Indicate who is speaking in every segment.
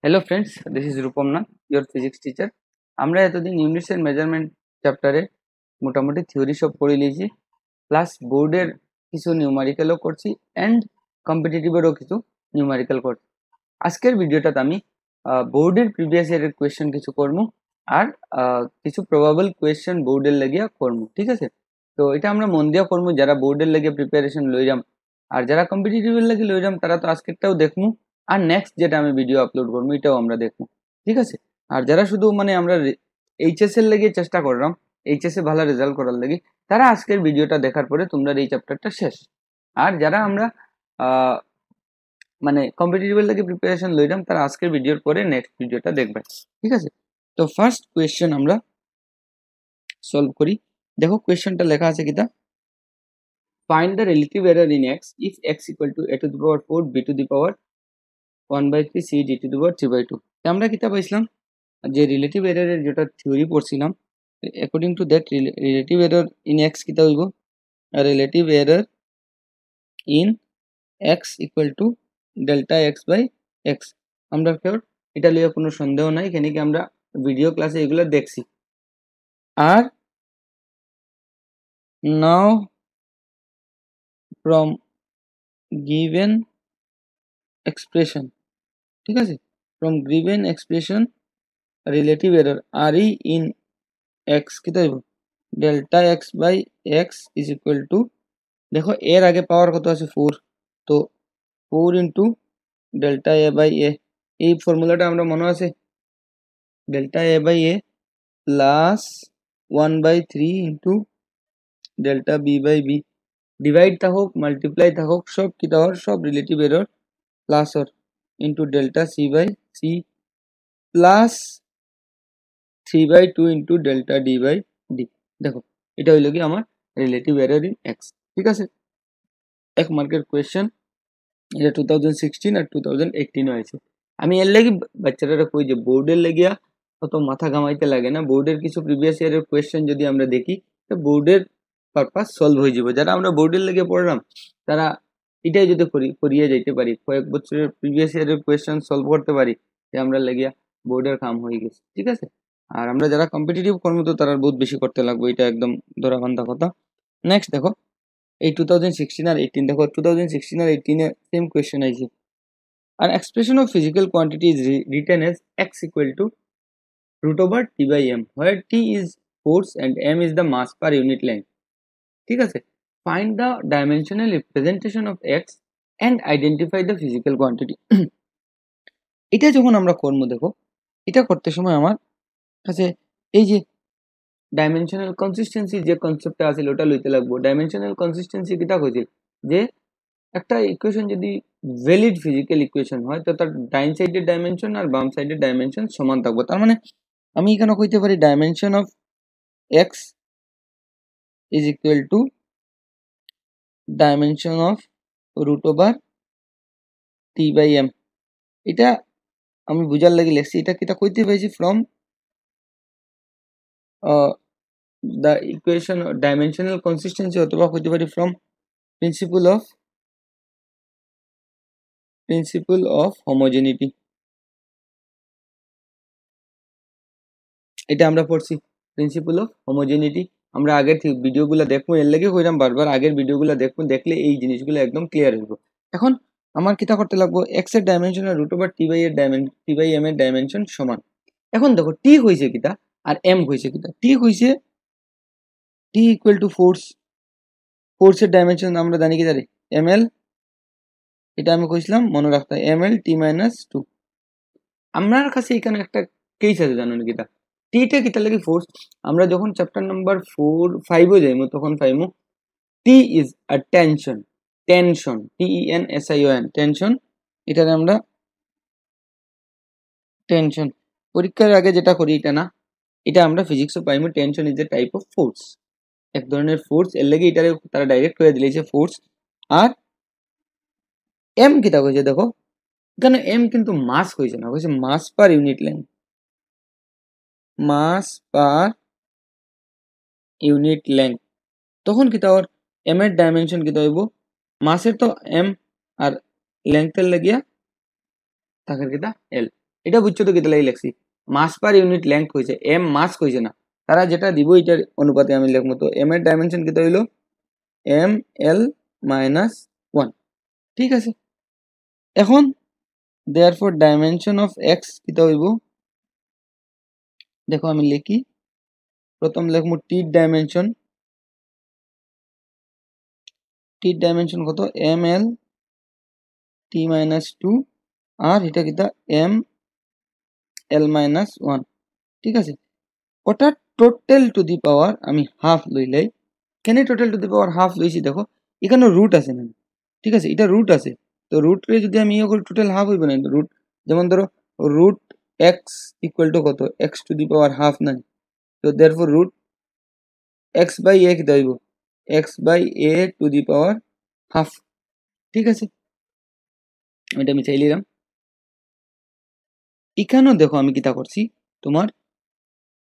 Speaker 1: Hello friends, this is Rupam Nath, your physics teacher. আমরা এতদিন units and measurement চ্যাপ্টারে মোটামুটি থিওরি সব পড়ে নিয়েছি, প্লাস বোর্ডের কিছু নিউমারিক্যালও করছি অ্যান্ড কম্পিটিটিভেরও কিছু নিউমারিক্যাল করছি। আজকের ভিডিওটাতে আমি বোর্ডের প্রিভিয়াস ইয়ারের কোয়েশ্চেন কিছু করবো আর কিছু প্রবাবল কোয়েশ্চেন বোর্ডের লাগিয়া করবো, ঠিক আছে? তো এটা আমরা মন দিয়া করবো যারা বোর্ডের লাগিয়ে প্রিপারেশন লইরাম, আর যারা কম্পিটিটিভের লাগি লইরাম তারা তো আজকেরটাও দেখবো আর নেক্সট যেটা আমি ভিডিও আপলোড করবো এটাও আমরা দেখবো, ঠিক আছে? আর যারা শুধু মানে আমরা এইচএস এর লাগিয়ে চেষ্টা করলাম, এইচএস এ ভালো রেজাল্ট করার লাগি, তারা আজকের ভিডিওটা দেখার পরে তোমরা এই চ্যাপ্টারটা শেষ। আর যারা আমরা মানে কম্পিটিটিভের লাগে প্রিপারেশন লইলাম তারা আজকের ভিডিওর পরে নেক্সট ভিডিওটা দেখবে, ঠিক আছে? তো ফার্স্ট কোয়েশ্চেন আমরা সলভ করি। দেখো কোয়েশ্চেনটা লেখা আছে কিটা, find the relative error in x if x equal to a to the power 4 b to the power 1/3 c d to the power 3/2। আমরা কিটা পাইছিলাম যে রিলেটিভ এররের যেটা থিওরি পড়ছিলাম, according to that relative error in x কিটা হইব, relative error in x equal to delta x by x। আমরা কেউ এটা লিয়ে কোনো সন্দেহ নাই, এখানে কি আমরা ভিডিও ক্লাসে এগুলো দেখছি। আর নাও ফ্রম গিভেন এক্সপ্রেশন, ঠিক আছে, from given expression relative error আর ই ইন এক্স কি তাইব delta x by x is equal to, দেখো এর আগে পাওয়ার কত আছে 4, তো 4 into delta A by a, এই ফর্মুলাটা আমরা মনে আছে, delta A by a plus 1/3 into delta b by b, divide থাকুক মাল্টিপ্লাই থাকুক সব কি তাহর সব relative error plus or into delta C by C plus 3/2 into delta D by D. দেখো এটা হইল কি আমার রিলেটিভ এরর ইন এক্স, ঠিক আছে? এক মার্কের কোয়েশ্চেন, এটা 2016 আর 2018 হয়েছে। আমি এর লাগি বাচ্চারা কই যে বোর্ডের লাগিয়া অত মাথা ঘামাইতে লাগে না, বোর্ডের কিছু প্রিভিয়াস ইয়ারের কোয়েশ্চেন যদি আমরা দেখি তো বোর্ডের পারপাস সলভ হয়ে যাবে। যারা আমরা বোর্ডের লেগে পড়লাম তারা এটাই যদি করিয়ে যাইতে পারি, কয়েক বছরের প্রিভিয়াস ইয়ারের কোয়েশ্চেন সলভ করতে পারি, যে আমরা লাগিয়া বোর্ডের কাম হয়ে গেছে, ঠিক আছে? আর আমরা যারা কম্পিটিটিভ কর্ম তো তারা বহুত বেশি করতে লাগবে, এটা একদম ধরাবান্ধা কথা। নেক্সট দেখো এই 2016 আর 18, দেখো 2016 আর 18 এ সেম কোয়েশ্চেন আইছে। An expression of physical quantity is written as x equal to root over t by m, where t is force and m is the mass per unit length, ঠিক আছে? Find the dimensional representation of x and identify the physical quantity। এটা যখন আমরা করবো, দেখো এটা করতে সময় আমার কাছে এই যে ডাইমেনশনাল কনসিস্টেন্সি যে কনসেপ্টটা আছে ওটা লইতে লাগবো। ডাইমেনশনাল কনসিস্টেন্সি কিটা কইছিল যে একটা ইকুয়েশন যদি ভ্যালিড ফিজিক্যাল ইকুয়েশন হয় তো তার ডাইন সাইডের ডাইমেনশন আর বাম সাইডের ডাইমেনশন সমান থাকবে। তার মানে আমি এখানে কইতে পারি dimension of X is equal to dimension of root over T by M. এটা আমি বুঝার লাগি লিখছি, এটা কিটা কইতে পাইছি from the equation dimensional consistency অথবা কইতে পারি from principle of homogeneity। এটা আমরা পড়ছি প্রিন্সিপল অফ হোমোজেনিটি, আমরা আগের ভিডিওগুলো দেখবো, এর লাগে কইরাম বারবার আগের ভিডিওগুলো দেখবো, দেখলে এই জিনিসগুলো একদম ক্লিয়ার হইব। এখন আমার কিটা করতে লাগবো, এক্স এর ডাইমেনশন আর root over T by M এর ডাইমেনশন সমান। এখন দেখো টি হইছে কিটা আর এম হইছে কিটা, টি হইছে টি ইকুয়াল টু ফোর্স, ফোর্সের ডাইমেনশন আমরা জানি কি জানি এম এল, এটা আমি কইছিলাম মনে রাখতে এম এল টি মাইনাস 2। আমার কাছে এখানে একটা কেস আছে জানেন কিটা, টিটা কিটা লাগে ফোর্স। আমরা যখন চ্যাপ্টার নাম্বার 4-5 যাইমু তখন পাইমু t is a tension, tension TENSION tension, এটারে আমরা টেনশন পরীক্ষার আগে যেটা করি এটা না, এটা আমরা ফিজিক্সও পাইমু। Tension is a type of force, এক ধরনের ফোর্স, এর লাগে এটারে তারা ডাইরেক্ট করে দিলেছে ফোর্স। আর এম কিটা কইছে, দেখো এখানে এম কিন্তু মাস কইছে না, কইছে মাস পার ইউনিট লেন্থ, মাস পার ইউনিট লেন্থ। তখন কি তার এম এর ডাইমেনশন কি হইব, মাসের তো এম আর লেন্থের লাগিয়া থাকার কিটা এল। এটা বুঝছো তো কেতলাই লেখছি মাস পার ইউনিট লেংথ কইছে এম মাস কইছে না তারা যেটা দিব এটার অনুপাতে আমি লিখবো তো এম এর ডাইমেনশন কেটা হইলো এম এল মাইনাস 1 ঠিক আছে এখন therefore dimension of x কিটা হইব দেখো আমি লিখি প্রথম লিখমু t ডাইমেনশন কত এম এল t minus 2 আর এটা কিটা এম এল মাইনাস 1 ঠিক আছে ওটা টোটাল টু দি পাওয়ার আমি হাফ লইলাই কেন total two the power half লইছি দেখো এখানে রুট আছে না ঠিক আছে এটা রুট আছে তো রুট রে যদি আমি ইয়ে করি টোটাল হাফ হইব না রুট যেমন ধরো রুট এক্স ইকুয়াল টু কত X to the power half না তো therefore root X by A কি হইব X by A to the power half ঠিক আছে এটা আমি চাইলাম এখানেও দেখো আমি কিতা করছি তোমার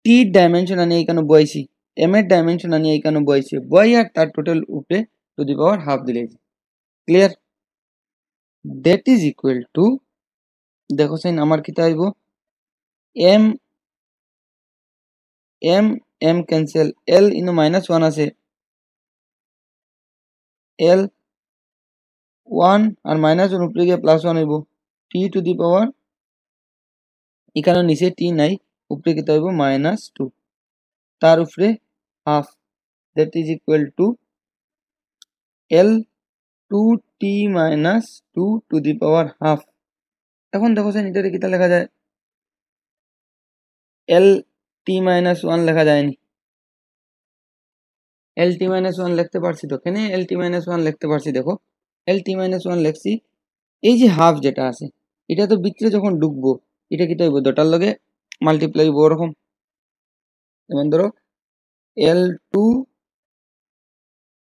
Speaker 1: টি ডাইমেনশন আনি এখানে বইছি এম এর ডাইমেনশন আনি এখানে বইছি বই আর তার টোটাল উপরে টু দি পাওয়ার হাফ দিলেছি clear that is equal to দেখো সেন আমার কিতা হইব m m m cancel l ইনো -1 আছে এল 1 আর -1 উপরে গিয়ে +1 হইব টি টু দি পাওয়ার এখানে নিচে টি নাই উপরে কিতা হইব -2 তার উপরে half that is equal to L 2t minus 2 to the power half এখন দেখো সেন এটারে কিতা লেখা যায় L t minus 1 লেখা যায়নি L t minus 1 লিখতে পারছি তো কেন L t minus 1 লিখতে পারছি দেখো L t minus 1 লিখছি এই যে হাফ যেটা আছে এটা তো ভিতরে যখন ঢুকবো এটা কিতা হইব দুটার লগে মাল্টিপ্লাই হইব এরকম যেমন ধরো L2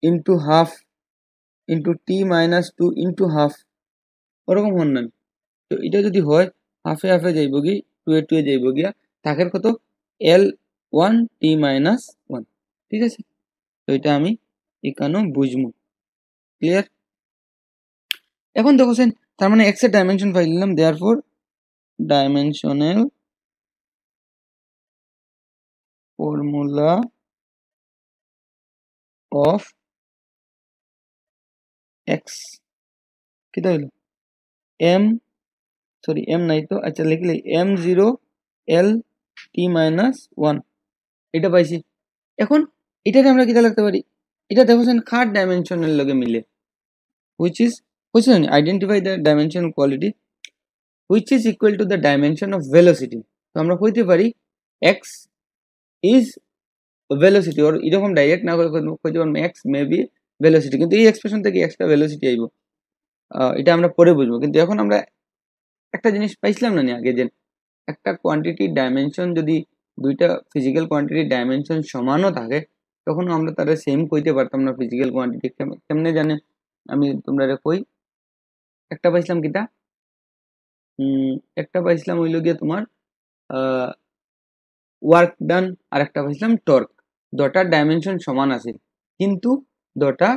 Speaker 1: into half into t minus 2 into half ওরকম হন না তো এটা যদি হয় হাফে হাফে যাইব কি 2 এ 2 এ যাইব গিয়া থাকের কত L1 t minus 1 ঠিক আছে তো এটা আমি এখানেও বুঝমু ক্লিয়ার এখন দেখো সেন তার মানে x এর ডাইমেনশন পাই নিলাম therefore dimensional formula of x কিটা হইলো m সরি m নাই তো আচ্ছা লিখলে m0 l t minus 1 এটা পাইছি এখন এটাকে আমরা কিটা লিখতে পারি এটা দেখো সেন কার ডাইমেনশনের লগে মিলে which is identify the dimension quality which is equal to the dimension of velocity তো আমরা কইতে পারি x is velocity or এরকম ডাইরেক্ট না কইতে পারবো x may be velocity কিন্তু এই এক্সপ্রেশন থেকে এক্সট্রা ভেলোসিটি আইবো এটা আমরা পরে বুঝবো কিন্তু এখন আমরা একটা জিনিস পাইছিলাম না আগে যে একটা কোয়ান্টিটি ডাইমেনশন যদি দুইটা ফিজিক্যাল কোয়ান্টিটি ডাইমেনশন সমানও থাকে তখন আমরা তারা সেম কইতে পারতাম না ফিজিক্যাল কোয়ান্টিটি কেমনে জানে আমি তোমরা কই একটা পাইছিলাম কিটা একটা পাইছিলাম হইল গিয়ে তোমার ওয়ার্ক ডান আর একটা পাইছিলাম টর্ক দুটার ডাইমেনশন সমান আছে কিন্তু দুটা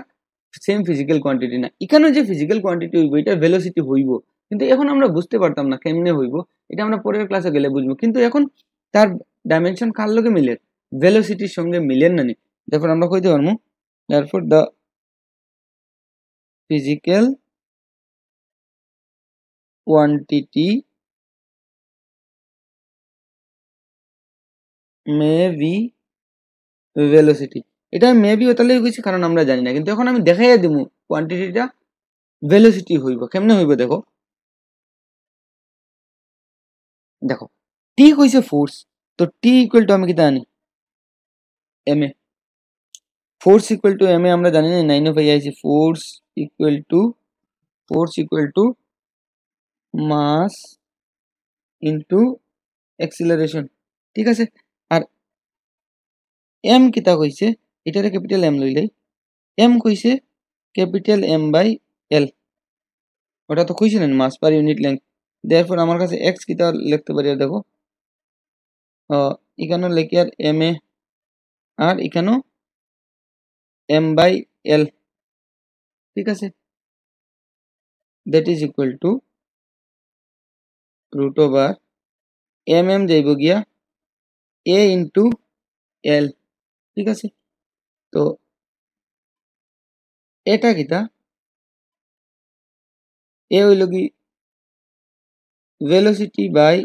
Speaker 1: সেম ফিজিক্যাল কোয়ান্টিটি না এখানে যে ফিজিক্যাল কোয়ান্টিটি হইব এটা ভেলোসিটি হইব কিন্তু এখন আমরা বুঝতে পারতাম না কেমনে হইব এটা আমরা পরের ক্লাসে গেলে বুঝবো কিন্তু এখন তার ডাইমেনশন কার লগে মিলে ভেলোসিটির সঙ্গে মিলেন না নি দেখো আমরা কইতে পারবো therefore the physical quantity may be velocity এটা মে বি ওতালেই কইছি কারণ আমরা জানি না কিন্তু এখন আমি দেখাইয়া দিমু কোয়ান্টিটিটা ভেলোসিটি হইব কেমনে হইব দেখো দেখো টি কইছে ফোর্স তো টি ইকুয়াল টু আমি কি জানি m a force equal to m a আমরা জানি না 9 পাই আইছি force equal to mass into acceleration ঠিক আছে আর এম কিতা কইছে এটারে ক্যাপিটাল এম লইলাই এম কইছে ক্যাপিটাল এম বাই এল ওটা তো কইছিলেন mass per unit length therefore আমার কাছে x কিতা লিখতে পারি দেখো এখানে লিখি আর এম এ আর এখানেও এম বাই এল ঠিক আছে that is equal two √/(m যাইব গিয়া a ইন্টু l, ঠিক আছে। তো এটা কিতা এ হইল কি ভেলোসিটি বাই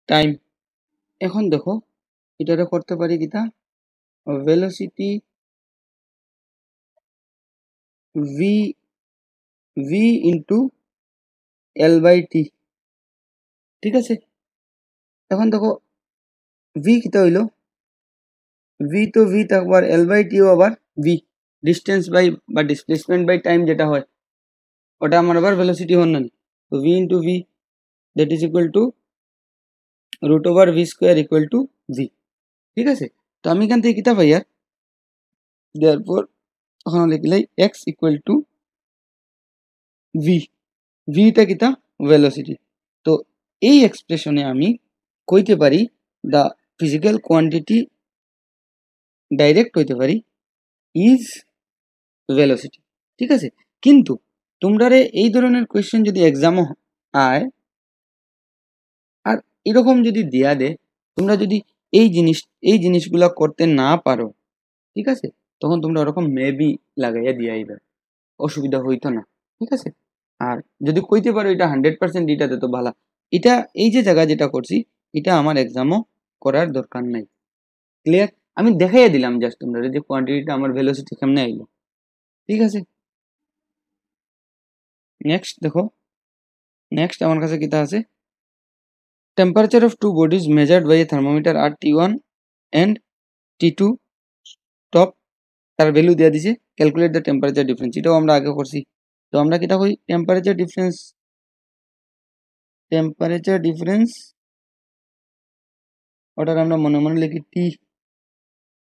Speaker 1: টাইম। এখন দেখো এটারে করতে পারি কিতা velocity v into l by t, ঠিক আছে। এখন দেখো v কিতা হইল v তো v থাকবো আর l বাই টিও আবার v, ডিস্টেন্স বাই বা ডিসপ্লেসমেন্ট বাই টাইম যেটা হয় ওটা আমার আবার ভেলোসিটি হন না। তো v into v that is equal to root over v square equal to v, ঠিক আছে। তো আমি এখান থেকে কিতা পাই আর দেয়ারফর এখন লিখলাই x ইকুয়াল টু v, vটা কিতা ভেলোসিটি। তো এই এক্সপ্রেশনে আমি কইতে পারি দ্য ফিজিক্যাল কোয়ান্টিটি ডাইরেক্ট হইতে পারি ইজ ভেলোসিটি, ঠিক আছে। কিন্তু তোমরারে এই ধরনের কোয়েশ্চেন যদি এক্সামও আয় আর এরকম যদি দেয়া দে, তোমরা যদি এই জিনিসগুলা করতে না পারো, ঠিক আছে, তখন তোমরা ওরকম মেবি লাগাইয়া দিয়ে আইবে, অসুবিধা হইতো না, ঠিক আছে। আর যদি কইতে পারো এটা 100% এটাতে তো ভালো। এটা এই যে জায়গা যেটা করছি এটা আমার এক্সামও করার দরকার নাই, ক্লিয়ার। আমি দেখাইয়া দিলাম জাস্ট তোমরা যে কোয়ান্টিটিটা আমার ভেলোসিটি কেমনে আইলো, ঠিক আছে। নেক্সট দেখো, নেক্সট আমার কাছে কিতা আছে temperature of two bodies measured by a thermometer আর T1 এন্ড T2 টপ, তার ভ্যালু দেওয়া দিছে, ক্যালকুলেট দ্য টেম্পারেচার ডিফারেন্স, এটাও আমরা আগে করছি। তো আমরা কিতা কই টেম্পারেচার ডিফারেন্স ওটার আমরা মনে মনে লিখি T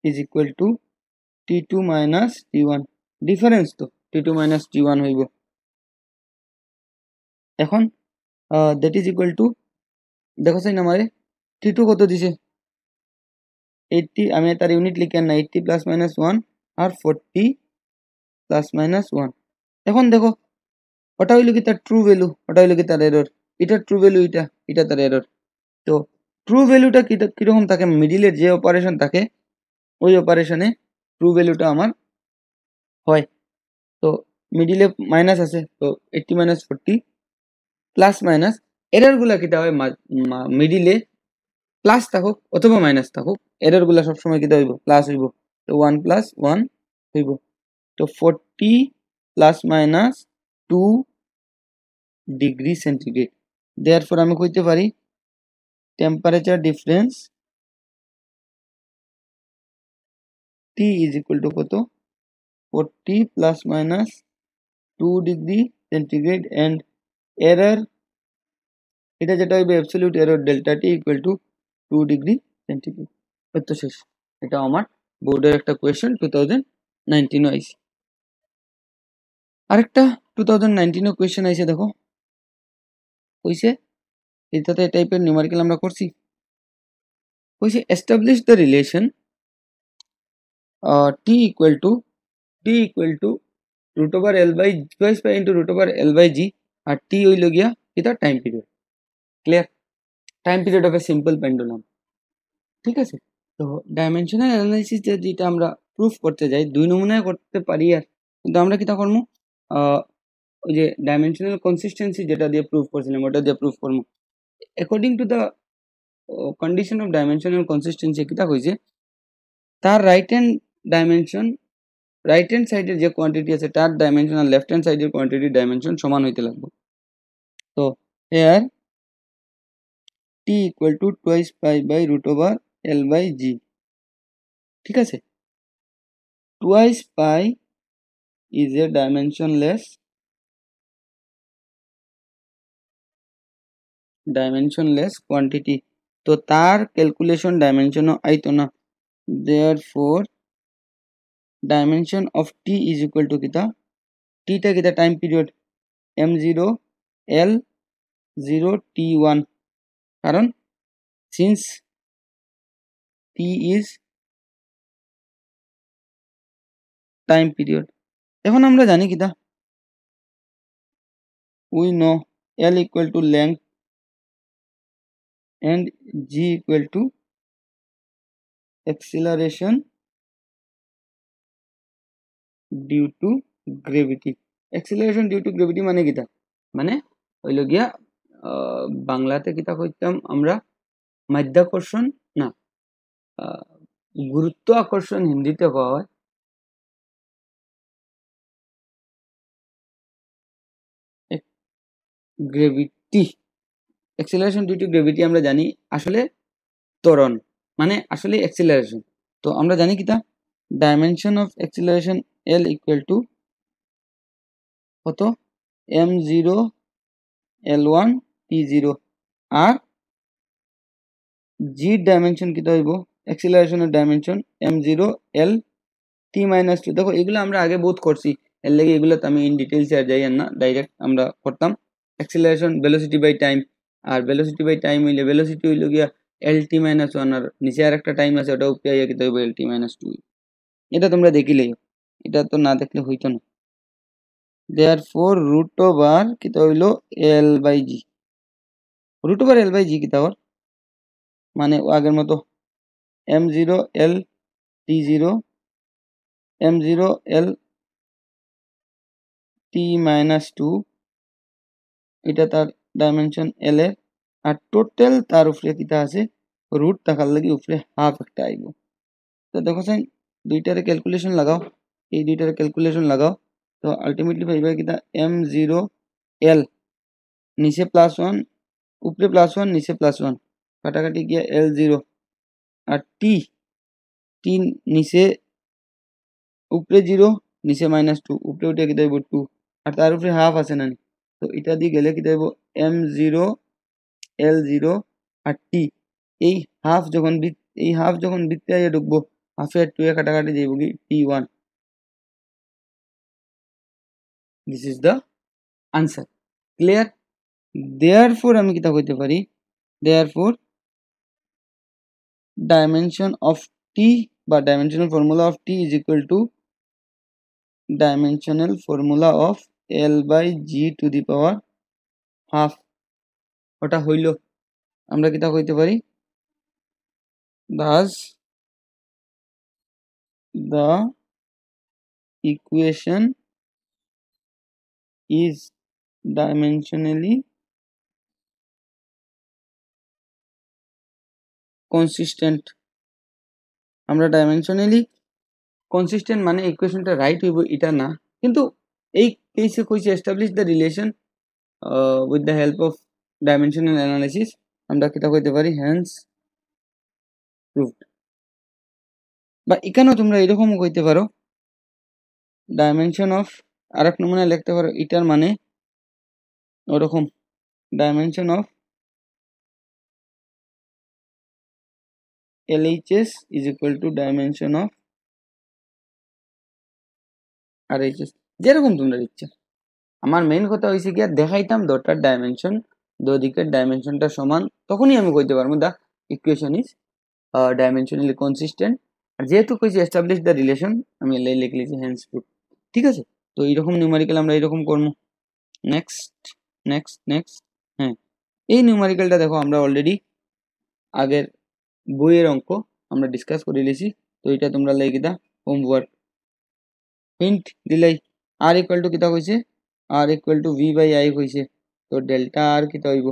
Speaker 1: is equal two T2 minus T1, difference তো T2 মাইনাস T1 হইব। এখন দ্যাট ইজ ইকুয়াল টু দেখো চাই না আমারে T2 কত দিছে 80, আমি তার ইউনিট লিখেন না 80 প্লাস মাইনাস 1 আর 40 প্লাস মাইনাস 1। এখন দেখো ওটা হইল কি তার ট্রু ভ্যালু, ওটা হইল কি তার এরর, এটা ট্রু ভ্যালু, এটা তার এরর। তো ট্রু ভ্যালুটা কিরকম থাকে, মিডিলের যে অপারেশন থাকে ওই অপারেশনে ট্রু ভ্যালুটা আমার হয়। তো মিডিলে মাইনাস আছে, তো 80 মাইনাস 40 প্লাস মাইনাস এররগুলা কিটা হয় মিডিলে প্লাস থাকুক অথবা মাইনাস থাকুক, এররগুলা সবসময় কিটা হইব প্লাস হইব। তো 1 প্লাস 1 হইব। তো 40 plus minus 2 degree centigrade, therefore আমি কইতে পারি temperature difference T is equal to কত 40 plus minus 2 degree centigrade and error এটা যেটা হইবে absolute error delta T equal to 2 degree centigrade. তো শেষ, এটা আমার বোর্ডের একটা কোয়েশ্চেন 2019 আইছে। আরেকটা 2019 কোয়েশ্চেন আইছে, দেখো কইছে এটাতে টাইপের নিউমেরিক্যাল আমরা করছি, কইছে establish the relation t equal to root over l by twice pi into root over l by g আর t হইল গিয়া এটা time period, clear, time period of a simple pendulum, ঠিক আছে। তো ডাইমেনশনাল অ্যানালাইসিস যেটা আমরা প্রুফ করতে যাই দুই নমুনায় করতে পারি, আর কিন্তু আমরা কিটা করবো ওই যে ডাইমেনশনাল কনসিস্টেন্সি যেটা দিয়ে প্রুফ করছিলাম ওটা দিয়ে প্রুফ করবো। According to the condition of dimensional consistency কিটা কইছে তার রাইট হ্যান্ড সাইডের যে কোয়ান্টিটি আছে তার ডাইমেনশন আর লেফট হ্যান্ড সাইডের কোয়ান্টিটির ডাইমেনশন সমান হইতে লাগবে। তো here t equal to twice pi by root over l by g, ঠিক আছে। Twice pi is a dimensionless quantity, তো তার ক্যালকুলেশন ডাইমেনশনও আইতো না, therefore dimension of t is equal to কিতা টিটা কিতা time period m0 l0 t1, কারণ since t is time period. এখন আমরা জানি কিতা we know l equal to length and g equal to acceleration due to gravity. acceleration due to gravity মানে কিটা, মানে হইল গিয়া বাংলাতে কিতা কইতাম আমরা মাধ্যাকর্ষণ না, গুরুত্ব আকর্ষণ হিন্দিতে কওয়া হয় gravity. Acceleration due to gravity আমরা জানি আসলে ত্বরণ, মানে আসলে অ্যাক্সিলারেশন। তো আমরা জানি কিতা, dimension of acceleration L equal to কত, m0 l1 t0 আর জি ডাইমেনশন কিতা হইব, অ্যাক্সিলারেশনের ডাইমেনশন m0 l t-2। দেখো এগুলো আমরা আগে বহুত করছি, এর লাগে এগুলো তো আমি ইন ডিটেইলস আর যাই না, ডাইরেক্ট আমরা করতাম অ্যাক্সিলারেশন ভেলোসিটি বাই টাইম। আর ভেলোসিটি বাই টাইম হইলে ভেলোসিটি হইল গিয়া lt-1 আর নিচে আর একটা টাইম আছে ওটা উপরে আইয়া কিতা হইব lt-2। এটা তোমরা দেখিলেই, এটা তো না দেখলে হইতো না। therefore root over কিতা হইল l by g, root over l by g কিতা হর মানে আগের মতো m0 l t0 m0 l t-2 এটা তার ডাইমেনশন l এর, আর টোটাল তার উপরে কিতা আছে রুট থাকার লাগি উপরে হাফ একটা আইব। তো দেখো সাইন দুইটারে ক্যালকুলেশন লাগাও, এই দুইটারে ক্যালকুলেশন লাগাও, তো আলটিমেটলি পাইবা কিতা m0 l নিচে +1 উপরে +1 নিচে +1 কাটাকাটি গিয়া l0 আর t নিচে উপরে 0 নিচে -2 উপরে উঠে কিতা হইব 2 আর তার উপরে হাফ আছে না, তো এটা দিয়ে গেলে কিতা হইব m0 l0 আর t, এই হাফ যখন বৃত্তে আইয়া ঢুকবো হাফের 2 এ কাটাকাটি যাইব কি t1। This is the answer, clear. therefore আমি কিতা কইতে পারি, therefore dimension of t বা dimensional formula of t is equal to dimensional formula of l by g to the power half। ওটা হইল আমরা কিতা কইতে পারি, thus the equation is dimensionally consistent। আমরা ডাইমেনশনালি কনসিস্টেন্ট মানে ইকুয়েশনটা রাইট হইব এটা না, কিন্তু এই কেসে কইছে establish the relation with the help of dimensional analysis, আমরা কিতা কইতে পারি হ্যান্স প্রুভড। বা এখানেও তোমরা এরকমও কইতে পারো ডাইমেনশন অফ, আর এক নমুনা লিখতে পারো এটার মানে ওরকম dimension of LHS is equal to dimension of RHS, যেরকম তোমরা ইচ্ছা। আমার মেইন কথা হয়েছে কি দেখাইতাম দুটার ডাইমেনশন, দুদিকের ডাইমেনশনটা সমান, তখনই আমি কইতে পারবো দা ইকুয়েশন ইজ ডাইমেনশনালি কনসিস্টেন্ট। আর যেহেতু কইছি এস্টাবলিশ দ্য রিলেশন, আমি লিখে লিখি হ্যান্স প্রুফ, ঠিক আছে। তো এইরকম নিউমারিক্যাল আমরা এইরকম করবো। নেক্সট নেক্সট নেক্সট হ্যাঁ, এই নিউমারিক্যালটা দেখো আমরা অলরেডি আগের বইয়ের অঙ্ক আমরা ডিসকাস করে লিছি, তো এটা তোমরা লিখে দা হোমওয়ার্ক। হিন্ট দিলাই আর ইকুয়াল টু কিতা কইছে, আর equal to v by i কইছে, তো ডেল্টা আর কিতা হইব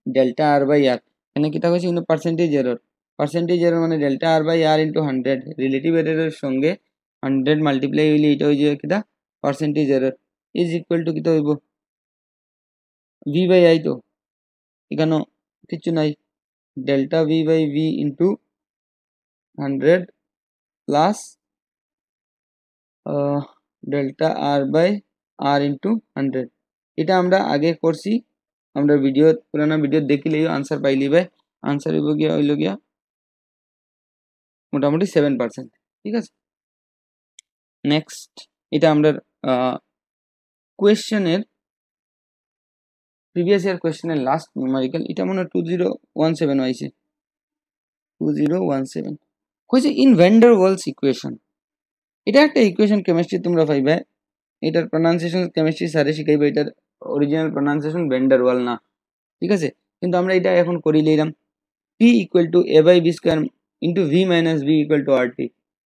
Speaker 1: ডেল্টা আর বাই আর, এখানে কিতা কইছে কিন্তু পার্সেন্টেজ এরর মানে delta R by R into 100, relative এররের সঙ্গে 100 মাল্টিপ্লাই হইলে এটা হয়ে যাবে কিতা percentage error, is equal to কিতা হইব ভি বাই আই। তো এখানে কিছু নাই, delta V by V into 100 plus delta R by R into 100। এটা আমরা আগে করছি, আমরা ভিডিও পুরানা ভিডিও দেখিলেই আনসার পাইলি ভাই, আনসার হইল গিয়া মোটামুটি 7%, ঠিক আছে। নেক্সট এটা আমরা কোয়েশ্চেনের প্রিভিয়াস ইয়ার কোয়েশ্চেনের লাস্ট নিউমারিক্যাল, এটা মনে হয় 2017 হয়েছে, 2017 কইছে in van der Waals equation. এটা একটা ইকুয়েশন কেমিস্ট্রি তোমরা পাইবে, এটার প্রনাউন্সিয়েশন কেমিস্ট্রি স্যারে শিখাইবে, এটার অরিজিনাল প্রনাউন্সিয়েশন ভ্যান ডার ওয়াল না, ঠিক আছে। কিন্তু আমরা এটা এখন করি লইলাম p equal to a by b square into v minus b equal to rt.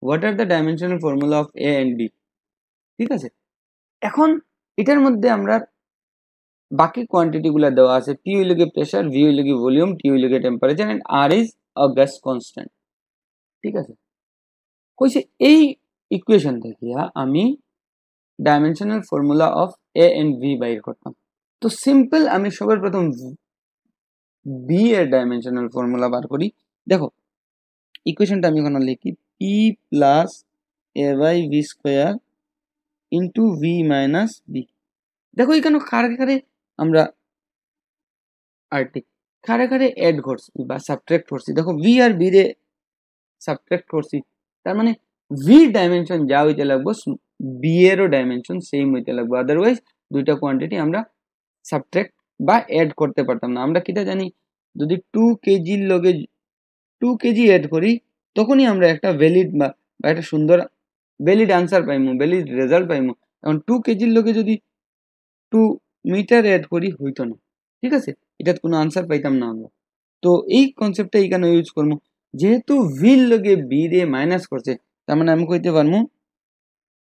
Speaker 1: What are the dimensional formula of a and b? ঠিক আছে, এখন এটার মধ্যে আমরা বাকি কোয়ান্টিটি গুলা দেওয়া আছে, p হইল গিয়ে প্রেসার, v হইল গিয়ে ভলিউম, t হইল গিয়ে temperature and r is a gas constant. ঠিক আছে, কইছে এই ইকুয়েশন থেকে আমি dimensional formula of a and v বাইর করতাম। তো সিম্পল আমি সবার প্রথম b এর ডাইমেনশনাল ফর্মুলা বার করি। দেখো ইকুয়েশনটা আমি এখানে লিখি p plus a by v square into v minus b। দেখো এখানে কারে কারে আমরা কারে কারে অ্যাড করছি বা সাবট্রাক্ট করছি। দেখো v আর b রে সাবট্রাক্ট করছি, তার মানে v ডাইমেনশন যা হইতে লাগবে b এরও ডাইমেনশন সেম হইতে লাগবে, আদারওয়াইজ দুইটা কোয়ান্টিটি আমরা সাবট্রাক্ট বা অ্যাড করতে পারতাম না। আমরা কিটা জানি, যদি 2 কেজির লগে 2 কেজি অ্যাড করি তখনই আমরা একটা ভ্যালিড বা একটা সুন্দর ভ্যালিড আনসার পাইমু, ভ্যালিড রেজাল্ট পাইমু। এখন 2 কেজির লগে যদি 2 মিটার অ্যাড করি হইতো না, ঠিক আছে, এটার কোনো আনসার পাইতাম না আমরা। তো এই কনসেপ্টটা এখানে ইউজ করবো, যেহেতু ভির লগে বি রে মাইনাস করছে, তার মানে আমি কইতে পারবো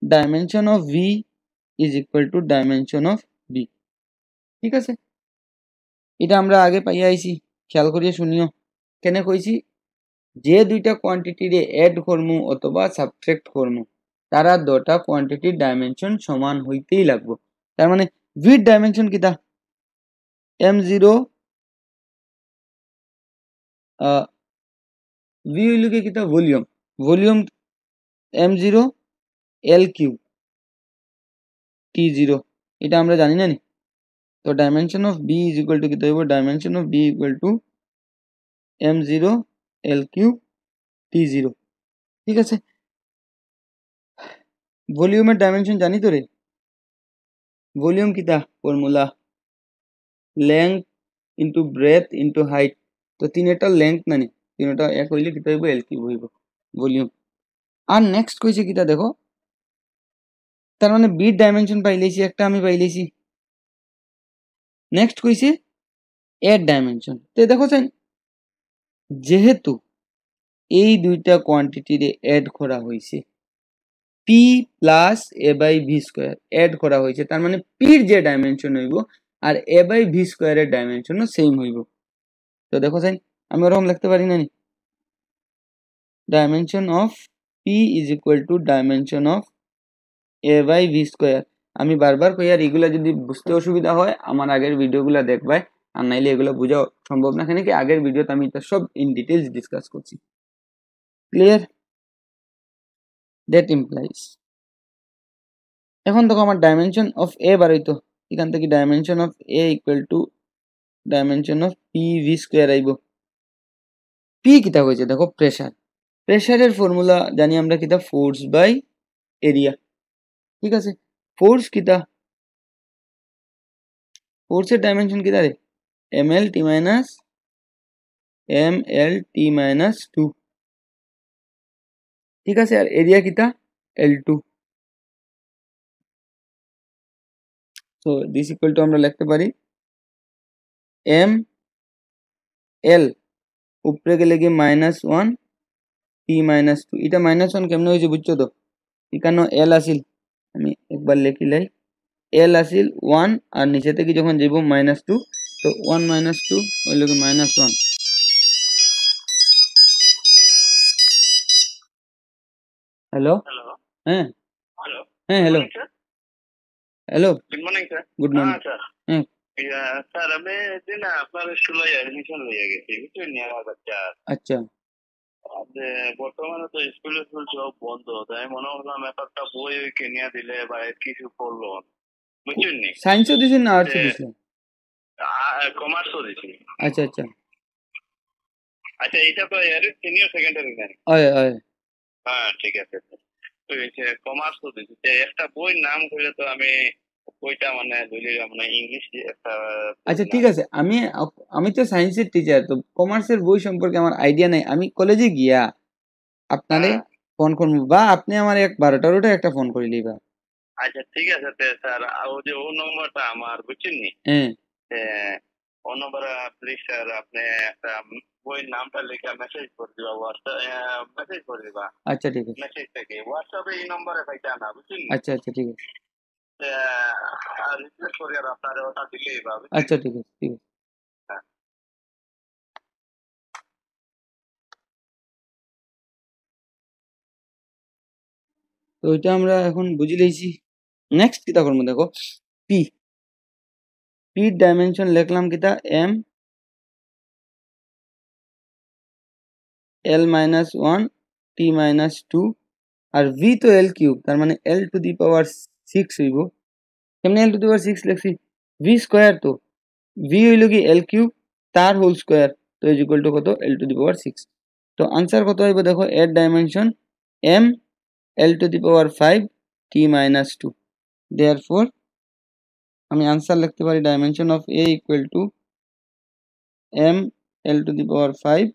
Speaker 1: dimension of V is equal to dimension of B. ঠিক আছে, এটা আমরা আগে পাইয়া আইছি, খেয়াল করিয়া শুনিও। কেন কইছি, যে দুইটা কোয়ান্টিটি রে অ্যাড করমু অথবা সাবট্রাক্ট করমু তারা দুটা কোয়ান্টিটির ডাইমেনশন সমান হইতেই লাগবে। তার মানে ভির ডাইমেনশন কিটা m0 ভি হইল কি কিটা volume, volume m0 l cube t0, এটা আমরা জানি না নি। তো dimension of b is equal two কিটা হইব, dimension of b equal to m0 l cube t0। ঠিক আছে, ভলিউমের ডাইমেনশন জানি তো রে, ভলিউম কিটা formula length into breadth into height. তো তিনটা লেংথ নানি, তিনটা এক হইলে কিটা হইব এল কিউব হইব ভলিউম। আর নেক্সট কইছে কিটা দেখো, তার মানে বির ডাইমেনশন পাইলেছি একটা, আমি পাইলেছি। নেক্সট কইছে এর ডাইমেনশন। তো দেখো চাই, যেহেতু এই দুইটা কোয়ান্টিটিরে অ্যাড করা হয়েছে, P plus A by V square add করা হয়েছে, তার মানে পির যে ডাইমেনশন হইব আর এ বাই ভি স্কোয়ারের ডাইমেনশনও সেম হইব। তো দেখো চাই, আমি ওরকম লিখতে পারি না নি, dimension of P is equal to dimension of A by V square. আমি বারবার কই, আর এগুলা যদি বুঝতে অসুবিধা হয় আমার আগের ভিডিওগুলো দেখবাই, আর নাইলে এগুলো বোঝা সম্ভব না। কেন কি আগের ভিডিওতে আমি এটা সব ইন ডিটেইলস ডিসকাস করছি। ক্লিয়ার? দ্যাট ইমপ্লাইজ, এখন দেখো আমার ডাইমেনশন অফ এ বার হইতো, এখান থেকে dimension of A equal to dimension of P V square আইব। পি কিতা হয়েছে দেখো প্রেসার, প্রেসারের ফর্মুলা জানি আমরা কিতা ফোর্স বাই এরিয়া। ঠিক আছে, ফোর্স কিতা, ফোর্সের ডাইমেনশন কিতা রে, এম এল টি মাইনাস এম এল টি মাইনাস 2। ঠিক আছে, আর এরিয়া কিতা L2। So this equal to আমরা লিখতে পারি এম এল উপরে গেলে গিয়ে -1 টি মাইনাস 2। এটা -1 কেমনে হয়েছে বুঝছো তো, এখানে এল আসিল, আমি একবার লিখি লাই, এল আসিল 1 আর নিচে থেকে যখন যাব -2, তো 1 - 2 হইল কি -1। হ্যালো, হ্যাঁ হ্যাঁ hello hello,
Speaker 2: good morning sir.
Speaker 1: Good morning. হ্যাঁ
Speaker 2: স্যার আমি দিন আপনার স্কুলে অ্যাডমিশন লইয়া গেছি, বুঝছেন নি আমার বাচ্চা।
Speaker 1: আচ্ছা,
Speaker 2: বর্তমানে তো স্কুল সব বন্ধ, তাই মনে করলাম একটা বই কিনিয়া দিলে বা কিছু পড়লো, বুঝছেন নি।
Speaker 1: সায়েন্সও দিছেন না আর্টসও দিছেন?
Speaker 2: কমার্সও দিছি।
Speaker 1: আচ্ছা আচ্ছা,
Speaker 2: আচ্ছা এটা তো এর সিনিয়র সেকেন্ডারি না?
Speaker 1: হয় হয়।
Speaker 2: হ্যাঁ ঠিক আছে, তো কমার্সও দিছি। একটা বইয়ের নাম করলে তো আমি বইটা মানে মানে ইংলিশ একটা।
Speaker 1: আচ্ছা ঠিক আছে, আমি আমি তো সায়েন্সের টিচার, তো কমার্সের বই সম্পর্কে আমার আইডিয়া নাই। আমি কলেজে গিয়া আপনারে ফোন করবো, বা আপনি আমার 12টার একটা ফোন করে লিবা।
Speaker 2: আচ্ছা ঠিক আছে স্যার, ও যে ও নম্বরটা আমার, বুঝছেন নি।
Speaker 1: হ্যাঁ
Speaker 2: নম্বরে প্লিজ স্যার আপনি একটা বইয়ের নামটা লিখে মেসেজ করে দিবা, হোয়াটসঅ্যাপ মেসেজ করে দিবা।
Speaker 1: আচ্ছা ঠিক আছে,
Speaker 2: মেসেজ থেকে হোয়াটসঅ্যাপে এই নম্বরে পাইতে না, বুঝছেন?
Speaker 1: আচ্ছা আচ্ছা ঠিক আছে,
Speaker 2: রিপ্লেস করে আর আপনার ওটা দিলেই বা, বুঝছেন?
Speaker 1: আচ্ছা ঠিক আছে, ঠিক আছে।
Speaker 2: হ্যাঁ।
Speaker 1: তো ওইটা আমরা এখন বুঝে লইছি। নেক্সট কিতা করবো দেখো, পি ডাইমেনশন লিখলাম কিতা m l minus one t minus two আর ভি তো এল কিউব, তার মানে এল টু দি পাওয়ার সিক্স হইব। কেমনে L to the power six লিখছি, ভি স্কোয়ার, তো ভি হইল কি এল কিউব তার হোল স্কোয়ার, তো ইজ ইকুয়াল টু কত, L to the power six. তো আনসার কত হইব দেখো, এর dimension M L to the power five T minus two. Therefore আমি আনসার লিখতে পারি dimension of A equal to M L to the power five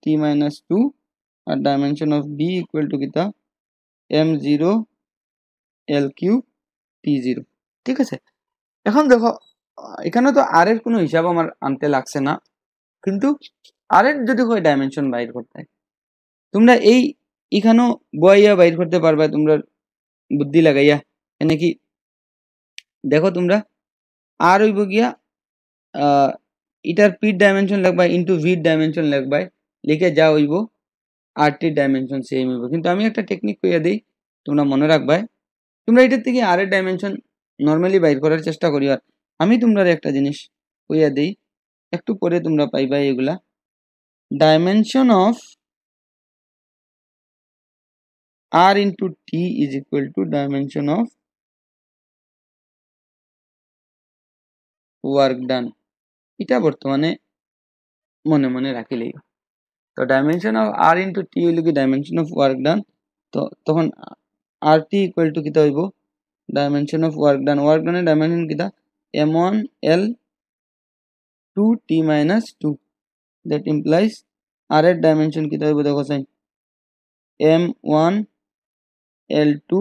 Speaker 1: T minus two আর dimension of B equal to কিতা M zero L cube T zero. ঠিক আছে, এখন দেখো এখানে তো আর এর কোনো হিসাব আমার আনতে লাগছে না, কিন্তু আর এর যদি হয় ডাইমেনশন বাইর করতে হয়, তোমরা এখানেও বইয়া বাইর করতে পারবা তোমরা বুদ্ধি লাগাইয়া। এনে কি দেখো তোমরা আর হইব গিয়া এটার পির ডাইমেনশন লিখবা ইন্টু ভির ডাইমেনশন লিখবা, লিখে যা হইব আর টির ডাইমেনশন সেম হইব। কিন্তু আমি একটা টেকনিক কইয়া দিই, তোমরা মনে রাখবা, তোমরা এটার থেকে আর এর ডাইমেনশন নর্মালি বাইর করার চেষ্টা করি। আর আমি তোমরা একটা জিনিস কইয়া দিই, একটু পরে তোমরা পাইবা এগুলা, dimension of r into t is equal to dimension of work done। এটা বর্তমানে মনে মনে রাখিলেই। তো dimension of r into t হইল কি ডাইমেনশন অফ ওয়ার্ক ডান, তো তখন rt ইকুয়াল টু কিতা হইব, dimension of work done, work ডানের ডাইমেনশন কিতা m1 l 2 t minus 2, that implies r এর ডাইমেনশন কিতা হইব দেখো সাইন m1 l2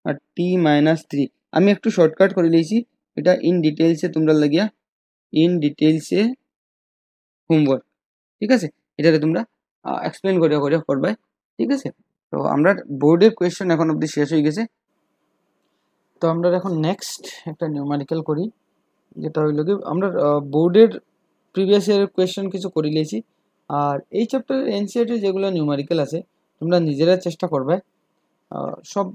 Speaker 1: আর t minus 3। আমি একটু শর্টকাট করে লইছি, এটা ইন ডিটেইলসে তোমরা লাগিয়া ইন ডিটেইলসে হোমওয়ার্ক, ঠিক আছে, এটারে তোমরা এক্সপ্লেন করে করে করবে, ঠিক আছে। তো আমরা বোর্ডের কোয়েশ্চেন এখন অবধি শেষ হয়ে গেছে। তো আমরা এখন নেক্সট একটা নিউমারিক্যাল করি, যেটা হইল কি আমরা বোর্ডের প্রিভিয়াস ইয়ারের কোয়েশ্চেন কিছু করে লিয়েছি, আর এই চ্যাপ্টারের এনসিইআরটি যেগুলো নিউমারিক্যাল আছে তোমরা নিজেরা চেষ্টা করবে, সব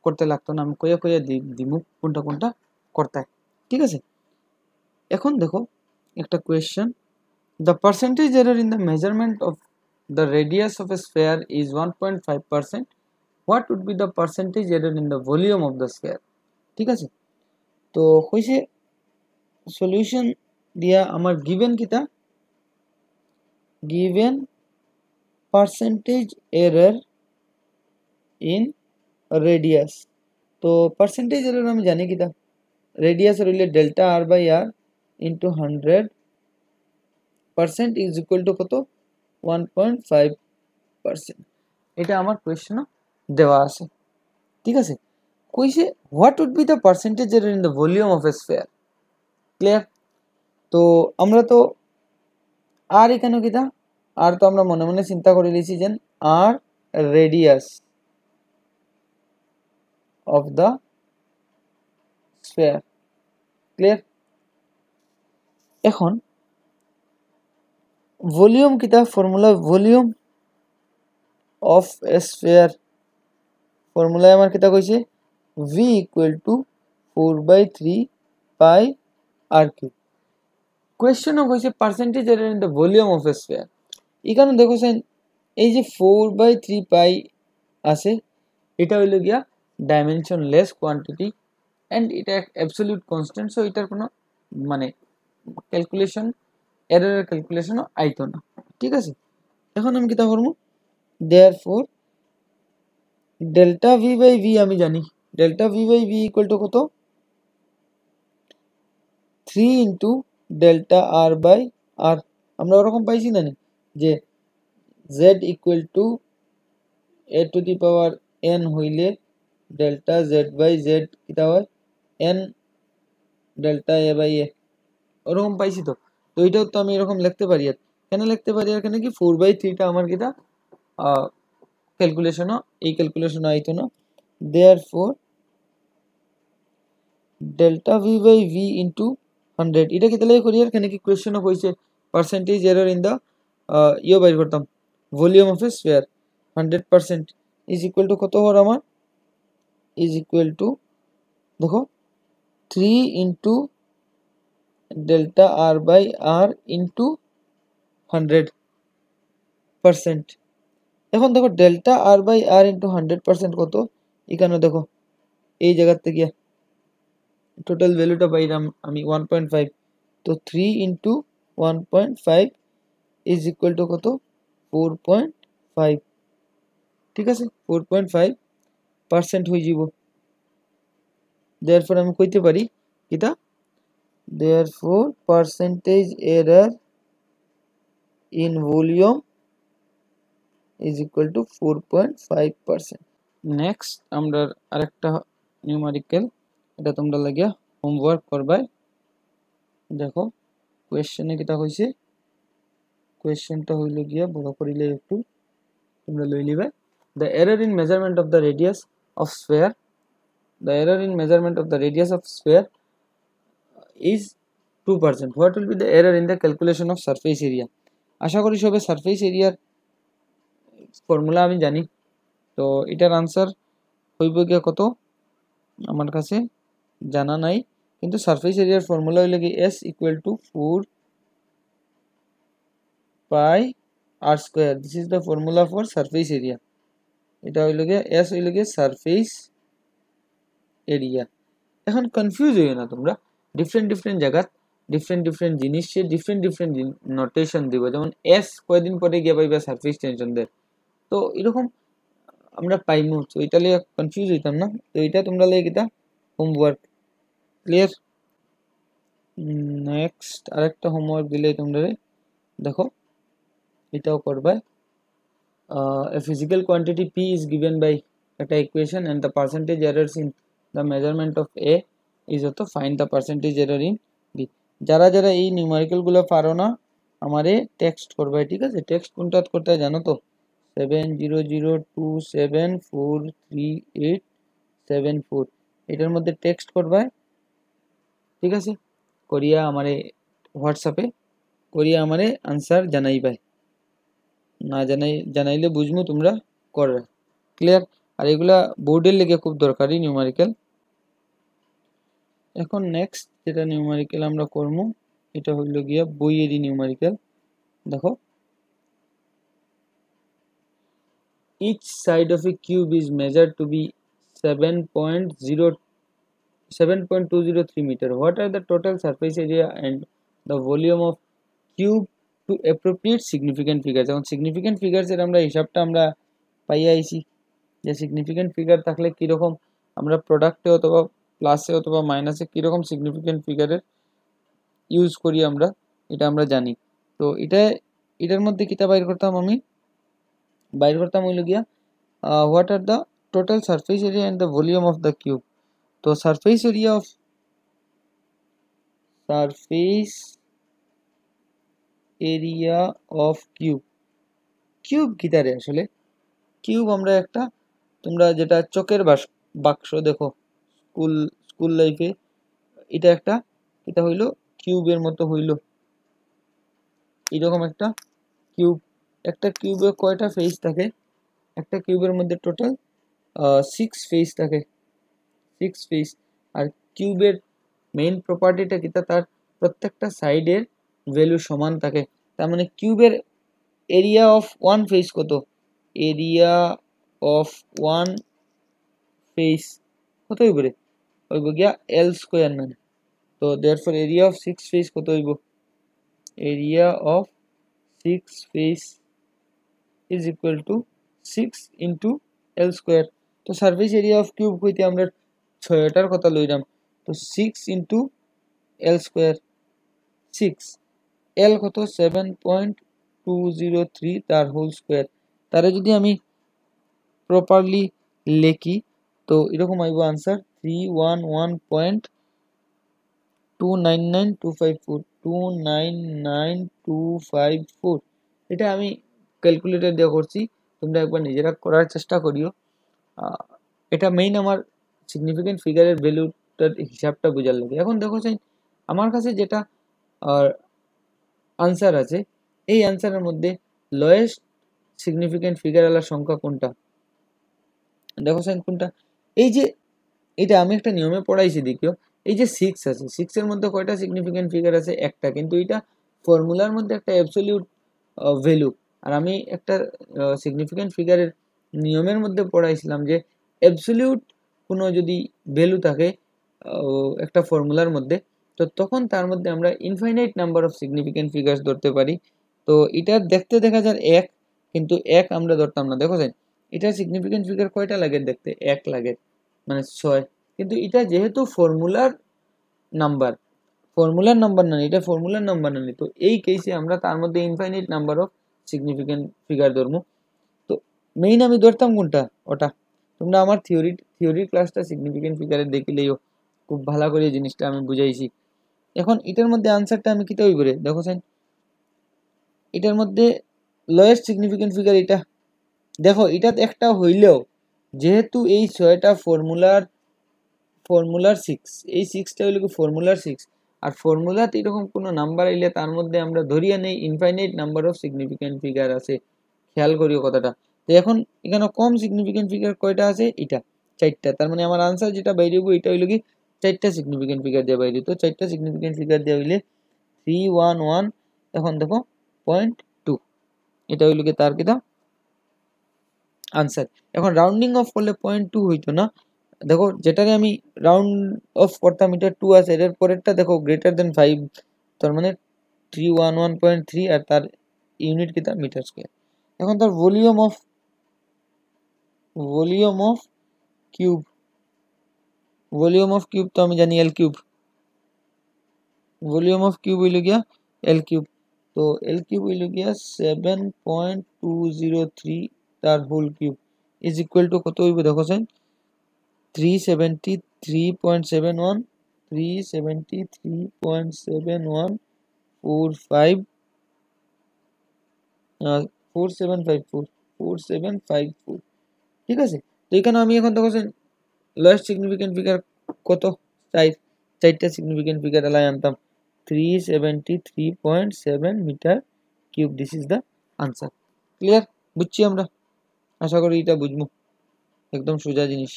Speaker 1: করতে লাগতো না, আমি কইয়া কইয়া দিমু কোনটা কোনটা করতে হয়, ঠিক আছে। এখন দেখো একটা question, the percentage error in the measurement of the radius of a sphere is 1.5%, what would be the percentage error in the volume of the sphere। ঠিক আছে, তো হইছে সলিউশন দিয়া আমার গিভেন কিতা, given percentage error in radius. তো percentage error আমি জানি কিতা, রেডিয়াস রইলে delta R by R into 100% is equal to কত 1.5%। এটা আমার কোয়েশ্চন দেওয়া আছে, ঠিক আছে। কইছে what would be the percentage error in the volume of a sphere, clear. তো আমরা তো আর এখানে কিতা, আর তো আমরা মনে মনে চিন্তা করে লিছি যে r radius of the sphere, clear. এখন ভলিউম কিতা, formula volume of a sphere, ফর্মুলায় আমার কিতা কইছে v equal to 4/3 pi r cube. কোয়েশ্চনও কইছে percentage error in the volume of a sphere. এখানে দেখছেন এই যে 4/3 পাই আছে, এটা হইল গিয়া ডাইমেনশন লেস কোয়ান্টিটি অ্যান্ড এটা অ্যাবসলিউট কনস্ট্যান্ট, সো এটার কোনো মানে ক্যালকুলেশন এররের ক্যালকুলেশনও আইতো না, ঠিক আছে। এখন আমি কিতা করবো, therefore delta V by V আমি জানি, delta V by V equal to কত 3 into delta R by R. আমরা ওরকম পাইছি না যে z equal to A to the power n হইলে ডেল্টা z বাই z কিতা হয় n delta A by A, ওরকম পাইছি তো। তো এটাও তো আমি এরকম লিখতে পারি। আর কেন লিখতে পারি, আর কেন কি 4/3টা আমার কিটা ক্যালকুলেশনও এই ক্যালকুলেশনও আইতো না। Therefore delta V by V into 100 এটা কি তাহলে করি, আর কেন কি কোয়েশ্চনও কইছে পার্সেন্টেজ এরর ইন দা ইয়ে বাইর করতাম volume of a sphere 100% is equal to কত হওয়ার আমার ইজ ইকুয়াল টু দেখো 3 into delta R by R into 100%। এখন দেখো delta R by R into 100% কত, এখানে দেখো এই জায়গার থেকে টোটাল ভ্যালুটা পাইলাম আমি 1.5। তো 3 ইন্টু 1.5 ইজ ইকুয়াল টু কত 4.5। ঠিক আছে 4.5% হয়ে যাব। দেয়ারফর আমি কইতে পারি এটা therefore percentage error in volume is equal two 4.5%। Next আমরা আরেকটা নিউমারিক্যাল, এটা তোমরা লাগিয়া হোমওয়ার্ক করবাই। দেখো কোয়েশ্চেনে কিটা হইছে, কোয়েশ্চেনটা হইল গিয়া বড় করিলে একটু তোমরা লই লিবা। The error in measurement of the radius of sphere, the error in measurement of the radius of sphere is 2%. What will be the error in the calculation of surface area? আশা করি সবে সারফেস এরিয়ার formula আমি জানি। তো এটার answer হইব গিয়া কত আমার কাছে জানা নাই, কিন্তু সারফেস এরিয়ার ফর্মুলা হইল কি s ইকুয়াল টু 4 পাই আর square. This is the formula for surface area. এটা হইল গিয়ে s হইল গিয়ে সারফেস এরিয়া। এখন কনফিউজ হইও না তোমরা, ডিফারেন্ট ডিফারেন্ট জায়গা ডিফারেন্ট ডিফারেন্ট জিনিস ডিফারেন্ট ডিফারেন্ট নোটেশন দিব। যেমন এস কয়দিন পরে গিয়ে পাইবা সারফেস টেনশন দেয়, তো এরকম আমরা পাইমু। তো এটা লিয়ে কনফিউজ হইতাম না। তো এটা তোমরা লিয়ে এটা হোমওয়ার্ক ক্লিয়ার। নেক্সট আরেকটা হোমওয়ার্ক দিলে তোমরা দেখো এটাও করবা। A physical quantity P is given by একটা equation and the percentage errors in the measurement of A is to find the percentage error in B. যারা যারা এই নিউমারিক্যাল গুলো পারো না আমারে টেক্সট করবে, ঠিক আছে? টেক্সট কোনটা করতে জানো তো 7002743874 এটার মধ্যে টেক্সট করবে, ঠিক আছে? করিয়া আমারে হোয়াটসঅ্যাপে করিয়া আমারে আনসার জানাইবে। না জানাইলে বুঝমু তোমরা করবে। ক্লিয়ার? আর এগুলা বোর্ডের লেগে খুব দরকারি নিউমারিক্যাল। এখন নেক্সট যেটা নিউমারিক্যাল আমরা করবো এটা হইল গিয়া বইয়েরই নিউমারিক্যাল। দেখো each side of a cube is measured to be 7.203 meter. What are the total surface area and the volume of cube to appropriate significant figures? এখন significant figures এর আমরা হিসাবটা আমরা পাইয়া আইছি যে সিগনিফিকেন্ট ফিগার থাকলে কিরকম আমরা প্রোডাক্টে অথবা প্লাসে অথবা মাইনাসে কিরকম সিগনিফিকেন্ট ফিগারের ইউজ করি আমরা, এটা আমরা জানি। তো এটার মধ্যে কিতা বাইর করতাম আমি বাইর করতাম হইল গিয়া what are the total surface area and the volume of the cube. তো সারফেস এরিয়া অফ কিউব কিতারে আসলে কিউব আমরা একটা তোমরা যেটা চকের বাক্স দেখো স্কুল লাইফে, এটা এটা হইলো কিউবের মতো হইলো এরকম একটা কিউব। একটা কিউবে কয়টা ফেস থাকে? একটা কিউবের মধ্যে টোটাল 6 ফেস থাকে, 6 ফেস। আর কিউবের মেইন প্রপার্টিটা কিতা তার প্রত্যেকটা সাইডের ভ্যালু সমান থাকে। তার মানে কিউবের এরিয়া অফ ওয়ান ফেস কত? এরিয়া অফ ওয়ান ফেস কত হইব রে? হইব গিয়া এল স্কোয়ার না। তো দেয়ারফর এরিয়া অফ 6 ফেস কত হইব? Area of 6 face is equal two 6 into L square. তো সারফেস এরিয়া অফ কিউব হইতে আমরা 6টার কথা লইলাম। তো 6 ইন্টু এল স্কোয়ার 6, এল কত 7.203 তার হোল স্কোয়ার। তারে যদি আমি প্রপারলি লেখি তো এরকম আইব আনসার 311.299254 299,254। এটা আমি ক্যালকুলেটর দিয়ে করছি, তোমরা একবার নিজেরা করার চেষ্টা করিও। এটা মেইন আমার সিগনিফিকেন্ট ফিগারের ভ্যালুটার হিসাবটা বোঝার লাগে। এখন দেখো চাই আমার কাছে যেটা আনসার আছে, এই আনসারের মধ্যে লোয়েস্ট সিগনিফিকেন্ট ফিগারওয়ালা সংখ্যা কোনটা? দেখো সাইন কোনটা? এই যে এটা আমি একটা নিয়মে পড়াইছি, দেখিও এই যে 6 আছে, 6 এর মধ্যে কয়টা সিগনিফিকেন্ট ফিগার আছে? একটা। কিন্তু এটা ফর্মুলার মধ্যে একটা অ্যাবসলিউট ভ্যালু। আর আমি একটা সিগনিফিকেন্ট ফিগারের নিয়মের মধ্যে পড়াইছিলাম যে অ্যাবসলিউট কোনো যদি ভ্যালু থাকে একটা ফর্মুলার মধ্যে, তো তখন তার মধ্যে আমরা infinite number of significant figures ধরতে পারি। তো এটা দেখতে দেখা যায় 1, কিন্তু 1 আমরা ধরতাম না। দেখো এটা সিগনিফিকেন্ট ফিগার কয়টা লাগে দেখতে? 1 লাগে, মানে 6। কিন্তু এটা যেহেতু ফর্মুলার নাম্বার না, এটা ফর্মুলার নাম্বার না, তো এই কেসে আমরা তার মধ্যে infinite number of significant figure ধরবো। তো মেইন আমি ধরতাম কোনটা? ওটা। তোমরা আমার থিওরি ক্লাসটা সিগনিফিকেন্ট ফিগারের দেখিলেও খুব ভালো করে জিনিসটা আমি বুঝাইছি। এখন এটার মধ্যে আনসারটা আমি কিতা হইব রে? দেখো সাইন এটার মধ্যে লোয়েস্ট সিগনিফিকেন্ট ফিগার এটা। দেখো এটা একটা হইলেও যেহেতু এই 6টা ফর্মুলার 6, এই 6টা হইল কি ফর্মুলার 6, আর ফর্মুলাতে এরকম কোনো নাম্বার আইলে তার মধ্যে আমরা ধরিয়া নেই infinite number of significant figure আছে। খেয়াল করিও কথাটা। তো এখন এখানে কম সিগনিফিকেন্ট ফিগার কয়টা আছে? এটা 4টা। তার মানে আমার আনসার যেটা বাইরে হইব এটা হইল কি 4টা সিগনিফিকেন্ট ফিগার দিয়ে বাইরে। তো 4টা সিগনিফিকেন্ট ফিগার দিয়ে হইলে 311, এখন দেখো 0.2, এটা হইল কি তার কিটা আনসার। এখন রাউন্ডিং অফ করলে 0.2 হইতো না। দেখো যেটারে আমি রাউন্ড অফ করতাম এটা 2 আছে, এর পরেরটা দেখো গ্রেটার দেন 5, তার মানে 311.3, আর তার ইউনিট কিটা মিটার স্কয়ার। এখন তার ভলিউম অফ কিউব, তো আমি জানি এল কিউব। ভলিউম অফ কিউব হইল গিয়া এল কিউব। তো এল কিউব হইল গিয়া 7.203 তার whole cube is equal to কত হইব? দেখো সাইন 373.71 373.7145 4754 ঠিক আছে। তো এখানে আমি এখন দেখো লোয়েস্ট সিগনিফিকেন্ট ফিগার কত? 4টা সিগনিফিকেন্ট ফিগার এলাই আনতাম 373.7 metre cube. This is the answer. Clear? বুঝছি আমরা? আশা করি এটা বুঝবো, একদম সোজা জিনিস।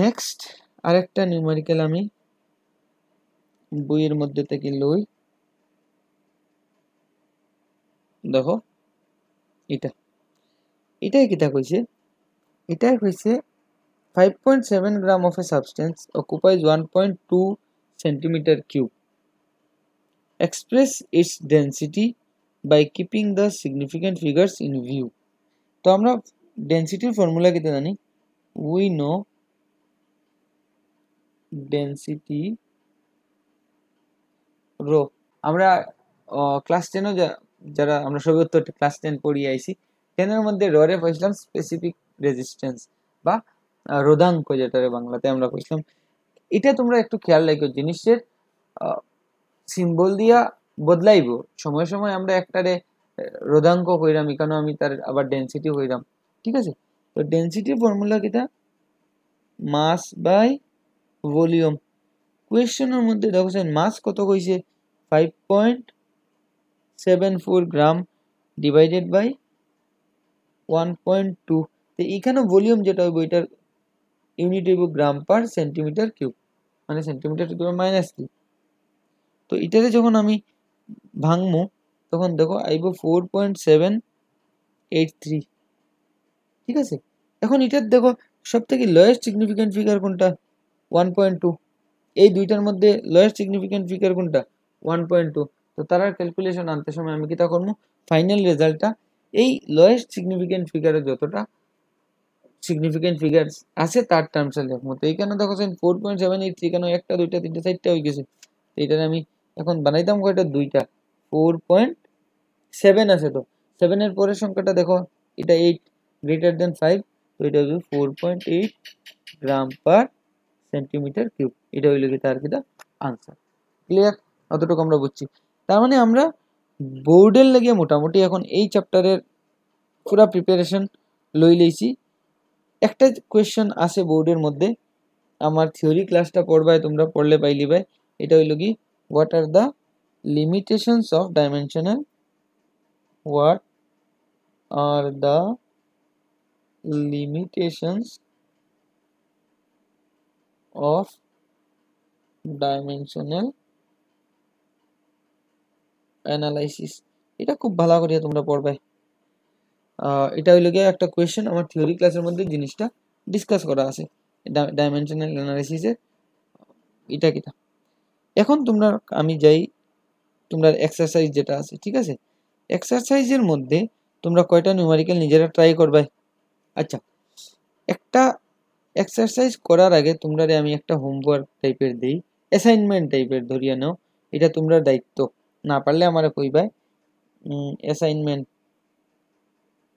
Speaker 1: নেক্সট আরেকটা নিউমেরিক্যাল আমি বইয়ের মধ্যে থেকে লই। দেখো এটাই কিতা কইছে? এটাই কইছে 5.7 gram of a substance occupies 1.2 centimeter cube. Express its density by keeping the significant figures in view. তো আমরা ডেনসিটির ফর্মুলা কিতা জানি? We know density rho. আমরা ক্লাস 10 যারা আমরা সবে তো ক্লাস 10 পড়ি আইছি, 10 এর মধ্যে ররে পাইছিলাম স্পেসিফিক রেজিস্ট্যান্স বা রোধাঙ্ক, যেটারে বাংলাতে আমরা কইছিলাম। এটা তোমরা একটু খেয়াল রাখো, জিনিসের সিম্বল দিয়া বদলাইব। সময় সময় আমরা একটারে রোধাঙ্ক কইরাম, এখানে আমি তার আবার ডেনসিটি কইরাম। ঠিক আছে? তো ডেনসিটির ফর্মুলা কিটা? মাস বাই ভলিউম। কোয়েশ্চেনের মধ্যে দেখো মাস কত কইছে? 5.74 গ্রাম ডিভাইডেড বাই 1.2। তো এখানে ভলিউম যেটা হইব এটার ইউনিট হইব গ্রাম পার সেন্টিমিটার কিউব, মানে সেন্টিমিটার টু দি পাওয়ার -3। তো এটাতে যখন আমি ভাঙমু তখন দেখো আইব 4.783। ঠিক আছে? এখন এটার দেখো সব থেকে লোয়েস্ট সিগনিফিকেন্ট ফিগার কোনটা? 1.2। এই দুইটার মধ্যে লোয়েস্ট সিগনিফিকেন্ট ফিগার কোনটা? 1.2। তো তার ক্যালকুলেশন আনতে সময় আমি কিটা করবো? ফাইনাল রেজাল্টটা এই লোয়েস্ট সিগনিফিকেন্ট ফিগারের যতটা সিগনিফিকেন্ট ফিগার আছে তার টার্মসে লিখবো। তো এইখানে দেখো 4.783, কেন 1টা 2টা 3টা 4টা হয়ে গেছে। তো এটা আমি এখন বানাইতাম কয়টা? 2টা। 4.7 আছে, তো 7 এর পরের সংখ্যাটা দেখো, এটা 8 গ্রেটার দেন 5, তো এটা হইল 4.8 গ্রাম পার সেন্টিমিটার কিউব। এটা হইল কি তার কিটা আনসার। ক্লিয়ার? অতটুকু আমরা বুঝছি। তার মানে আমরা বোর্ডের লেগে মোটামুটি এখন এই চ্যাপ্টারের পুরা প্রিপারেশন লই লইছি। একটা কোয়েশ্চেন আছে বোর্ডের মধ্যে, আমার থিওরি ক্লাসটা পড়বাই, তোমরা পড়লে পাইলিবাই। এটা হইল কি, what are the limitations of dimensional, what are the limitations of dimensional analysis। এটা খুব ভালো করে তোমরা পড়বে। এটা হইল গিয়ে একটা কোয়েশ্চেন আমার থিওরি ক্লাসের মধ্যে জিনিসটা ডিসকাস করা আছে, ডাইমেনশনাল অ্যানালাইসিসের এটা কিটা। এখন তোমরা, আমি যাই তোমরা এক্সারসাইজ যেটা আছে, ঠিক আছে, এক্সারসাইজের মধ্যে তোমরা কয়টা নিউমেরিক্যাল নিজেরা ট্রাই করবে। আচ্ছা, একটা এক্সারসাইজ করার আগে তোমরা আমি একটা হোমওয়ার্ক টাইপের দেই, অ্যাসাইনমেন্ট টাইপের ধরিয়া নাও, এটা তোমরা দায়িত্ব, না পারলে আমার কইবাই। অ্যাসাইনমেন্ট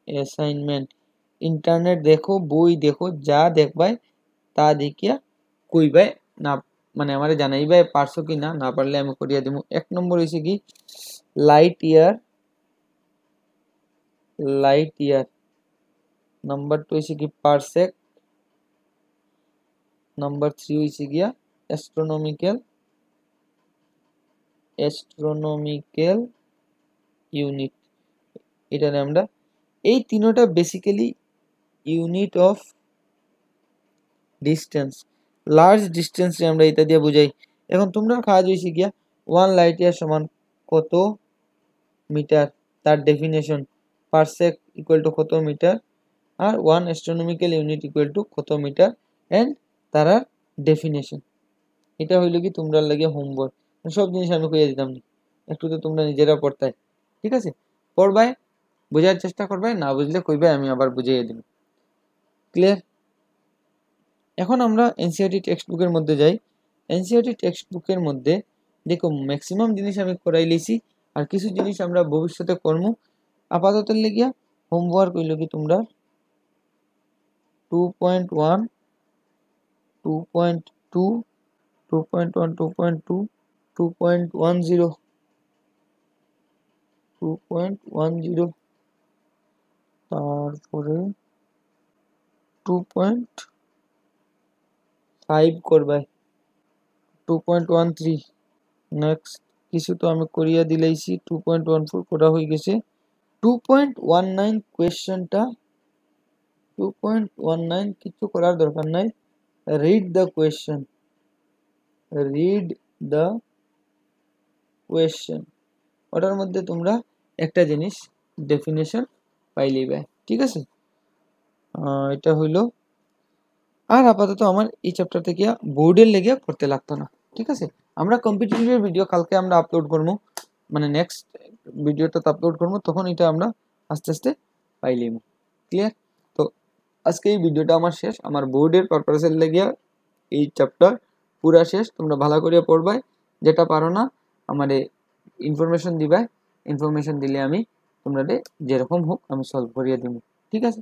Speaker 1: অ্যাসাইনমেন্ট ইন্টারনেট দেখো, বই দেখো, যা দেখবাই তা দেখিয়া কইবাই, না মানে আমার জানাইবাই পারছো কি না, না পারলে আমি করিয়া দিব। 1 নম্বর হইছে কি, light year, light year. Number 2 হইছে কি, পারসেক। নাম্বার 3 হইছে গিয়া অ্যাস্ট্রোনমিক্যাল, অ্যাস্ট্রোনমিক্যাল ইউনিট। এটারে আমরা, এই তিনটা basically unit of distance, large distance আমরা এটা দিয়ে বুঝাই। এখন তোমরা কাজ হইছে গিয়া 1 লাইট ইয়ার সমান কত মিটার, তার ডেফিনেশন, পারসেক ইকুয়াল টু কত মিটার, আর 1 অ্যাস্ট্রোনমিক্যাল ইউনিট ইকুয়াল টু কত মিটার, এন্ড তার ডেফিনেশন। এটা হইল কি তোমরা লাগে হোমওয়ার্ক। সব জিনিস আমি কইয়া দিতাম না, একটু তো তোমরা নিজেরা পড়তাই, ঠিক আছে, পড়বাই, বোঝার চেষ্টা করবে, না বুঝলে কইবে, আমি আবার বুঝিয়ে দিব। ক্লিয়ার? এখন আমরা এনসিইআরটি টেক্সট বুকের মধ্যে যাই। এনসিইআরটি টেক্সট বুকের মধ্যে দেখো ম্যাক্সিমাম জিনিস আমি করাই লইছি, আর কিছু জিনিস আমরা ভবিষ্যতে করবো। আপাতত লেগিয়া হোমওয়ার্ক হইল কি তোমরা 2.1, 2.2, 2.1, 2.2, 2.10, 2.10, তারপরে 2.5 করবে, 2.13। নেক্সট কিছু তো আমি করিয়া দিলাইছি, 2.14 করা হয়ে গেছে। 2.19 কোয়েশ্চেনটা, 2.19 কিছু করার দরকার নাই, read the question, read the question. ওটার মধ্যে তোমরা একটা জিনিস ডেফিনেশন পাইলিবে, ঠিক আছে। এটা হইল, আর আপাতত আমার এই চ্যাপ্টার থেকে বোর্ডের লেগে করতে লাগতো না, ঠিক আছে। আমরা কম্পিটিটিভ ভিডিও কালকে আমরা আপলোড করবো, মানে নেক্সট ভিডিওটা আপলোড করবো, তখন এটা আমরা আস্তে আস্তে পাইলিম। ক্লিয়ার? তো আজকে এই ভিডিওটা আমার শেষ, আমার বোর্ডের পারপাসের লেগে এই চ্যাপ্টার পুরা শেষ। তোমরা ভালো করে পড়বাই, যেটা পারো না আমারে ইনফরমেশন দিবাই, ইনফরমেশন দিলে আমি তোমরা যেরকম হোক আমি সলভ করিয়ে দিব, ঠিক আছে।